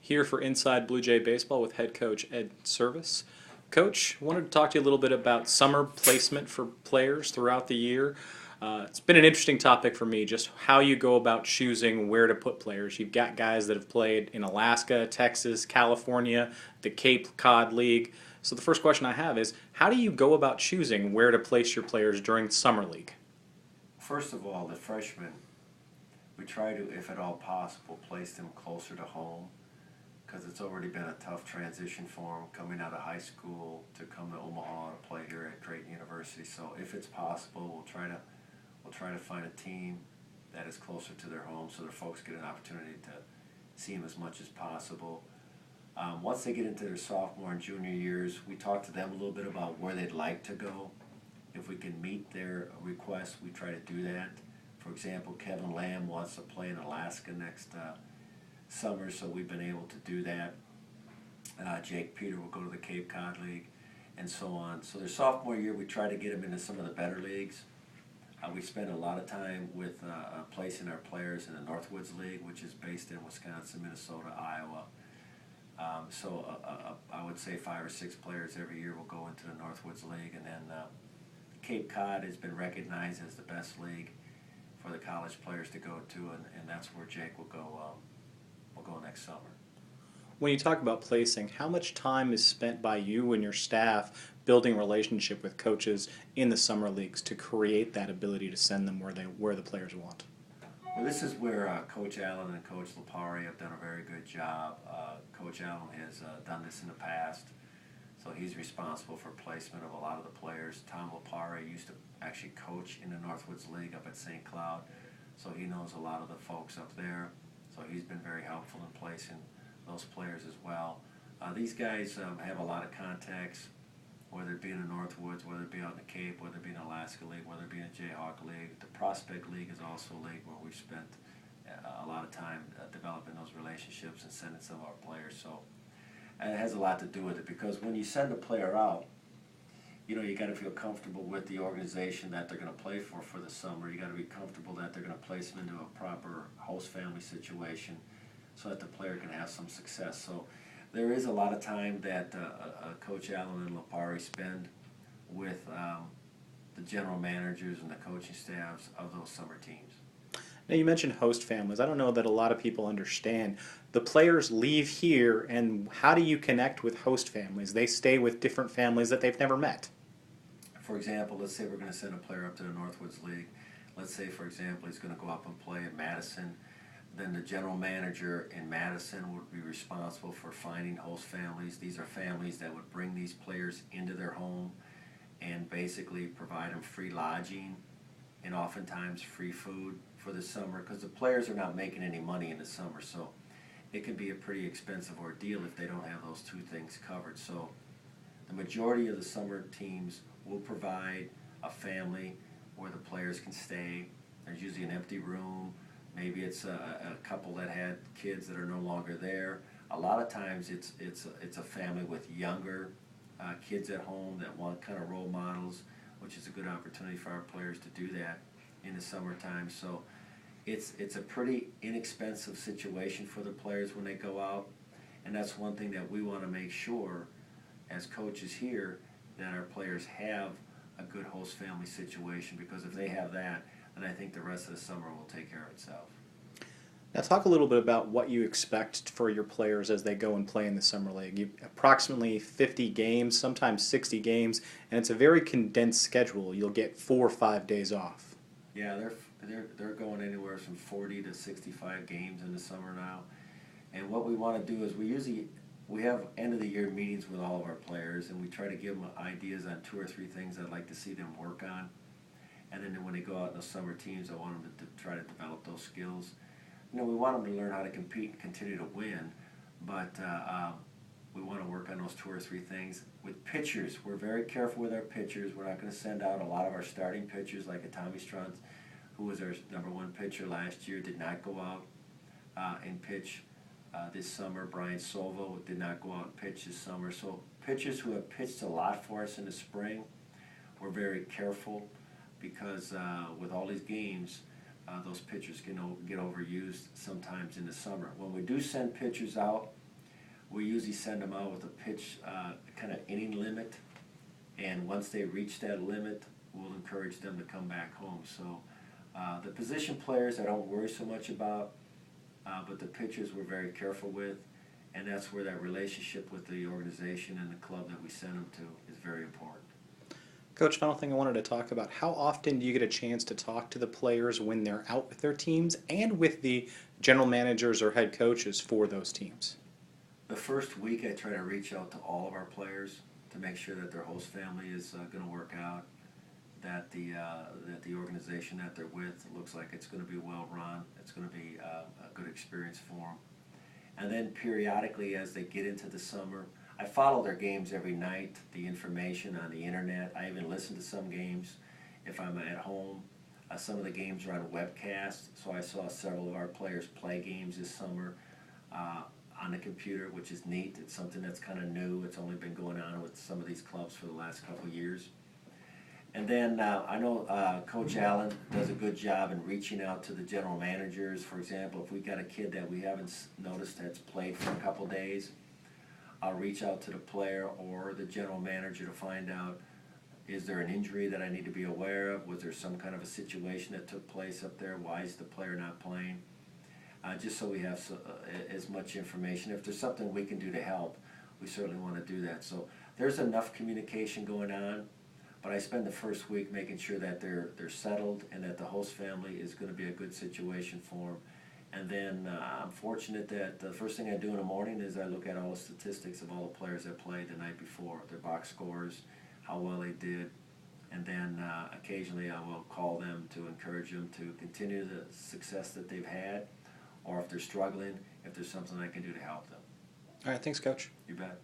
here for Inside Blue Jay Baseball with head coach Ed Servais. Coach, wanted to talk to you a little bit about summer placement for players throughout the year. It's been an interesting topic for me, just how you go about choosing where to put players. You've got guys that have played in Alaska, Texas, California, the Cape Cod League. So the first question I have is, how do you go about choosing where to place your players during summer league? First of all, the freshmen, we try to, if at all possible, place them closer to home because it's already been a tough transition for them coming out of high school to come to Omaha to play here at Creighton University. So if it's possible, we'll try to find a team that is closer to their home so their folks get an opportunity to see them as much as possible. Once they get into their sophomore and junior years, we talk to them a little bit about where they'd like to go. If we can meet their requests, we try to do that. For example, Kevin Lamb wants to play in Alaska next summer, so we've been able to do that. Jake Peter will go to the Cape Cod League, and so on. So their sophomore year, we try to get them into some of the better leagues. We spend a lot of time with placing our players in the Northwoods League, which is based in Wisconsin, Minnesota, Iowa. I would say 5 or 6 players every year will go into the Northwoods League, and then Cape Cod has been recognized as the best league for the college players to go to, and that's where Jake will go next summer. When you talk about placing, how much time is spent by you and your staff building relationship with coaches in the summer leagues to create that ability to send them where the players want? Well, this is where Coach Allen and Coach Lipari have done a very good job. Coach Allen has done this in the past, so he's responsible for placement of a lot of the players. Tom Lipari used to actually coach in the Northwoods League up at St. Cloud, so he knows a lot of the folks up there. So he's been very helpful in placing those players as well. These guys have a lot of contacts, whether it be in the Northwoods, whether it be out in the Cape, whether it be in the Alaska League, whether it be in the Jayhawk League. The Prospect League is also a league where we've spent a lot of time developing those relationships and sending some of our players. So it has a lot to do with it, because when you send a player out, you got to feel comfortable with the organization that they're going to play for the summer. You got to be comfortable that they're going to place them into a proper host family situation so that the player can have some success. So there is a lot of time that Coach Allen and Lipari spend with the general managers and the coaching staffs of those summer teams. Now, you mentioned host families. I don't know that a lot of people understand. The players leave here, and how do you connect with host families? They stay with different families that they've never met. For example, let's say we're going to send a player up to the Northwoods League. Let's say, for example, he's going to go up and play in Madison. Then the general manager in Madison would be responsible for finding host families. These are families that would bring these players into their home and basically provide them free lodging and oftentimes free food for the summer, because the players are not making any money in the summer, so it can be a pretty expensive ordeal if they don't have those two things covered. So the majority of the summer teams will provide a family where the players can stay. There's usually an empty room. Maybe it's a couple that had kids that are no longer there. A lot of times it's a family with younger kids at home that want kind of role models, which is a good opportunity for our players to do that in the summertime. So it's a pretty inexpensive situation for the players when they go out, and that's one thing that we want to make sure as coaches here, that our players have a good host family situation, because if they have that, then I think the rest of the summer will take care of itself. Now, talk a little bit about what you expect for your players as they go and play in the summer league. Approximately 50 games, sometimes 60 games, and it's a very condensed schedule. You'll get 4 or 5 days off. Yeah, they're going anywhere from 40 to 65 games in the summer now. And what we want to do is we have end of the year meetings with all of our players, and we try to give them ideas on 2 or 3 things I'd like to see them work on. And then when they go out in the summer teams, I want them to try to develop those skills. We want them to learn how to compete and continue to win, but we want to work on those 2 or 3 things. With pitchers, we're very careful with our pitchers. We're not going to send out a lot of our starting pitchers, like a Tommy Strunt, who was our #1 pitcher last year, did not go out and pitch this summer. Brian Sovo did not go out and pitch this summer. So pitchers who have pitched a lot for us in the spring, we're very careful, because with all these games, those pitchers can get overused sometimes in the summer. When we do send pitchers out, we usually send them out with a pitch kind of inning limit, and once they reach that limit, we'll encourage them to come back home. So the position players I don't worry so much about, but the pitchers we're very careful with, and that's where that relationship with the organization and the club that we send them to is very important. Coach, final thing I wanted to talk about, how often do you get a chance to talk to the players when they're out with their teams and with the general managers or head coaches for those teams? The first week I try to reach out to all of our players to make sure that their host family is going to work out, that the organization that they're with looks like it's going to be well run, it's going to be a good experience for them. And then periodically as they get into the summer, I follow their games every night, the information on the internet. I even listen to some games if I'm at home. Some of the games are on webcast, so I saw several of our players play games this summer on the computer, which is neat. It's something that's kind of new. It's only been going on with some of these clubs for the last couple of years. And then I know Coach Allen does a good job in reaching out to the general managers. For example, if we got a kid that we haven't noticed that's played for a couple days, I'll reach out to the player or the general manager to find out, is there an injury that I need to be aware of? Was there some kind of a situation that took place up there? Why is the player not playing? Just so we have as much information. If there's something we can do to help, we certainly want to do that. So there's enough communication going on, but I spend the first week making sure that they're settled and that the host family is going to be a good situation for them. And then I'm fortunate that the first thing I do in the morning is I look at all the statistics of all the players that played the night before, their box scores, how well they did, and then occasionally I will call them to encourage them to continue the success that they've had, or if they're struggling, if there's something I can do to help them. All right, thanks, Coach. You bet.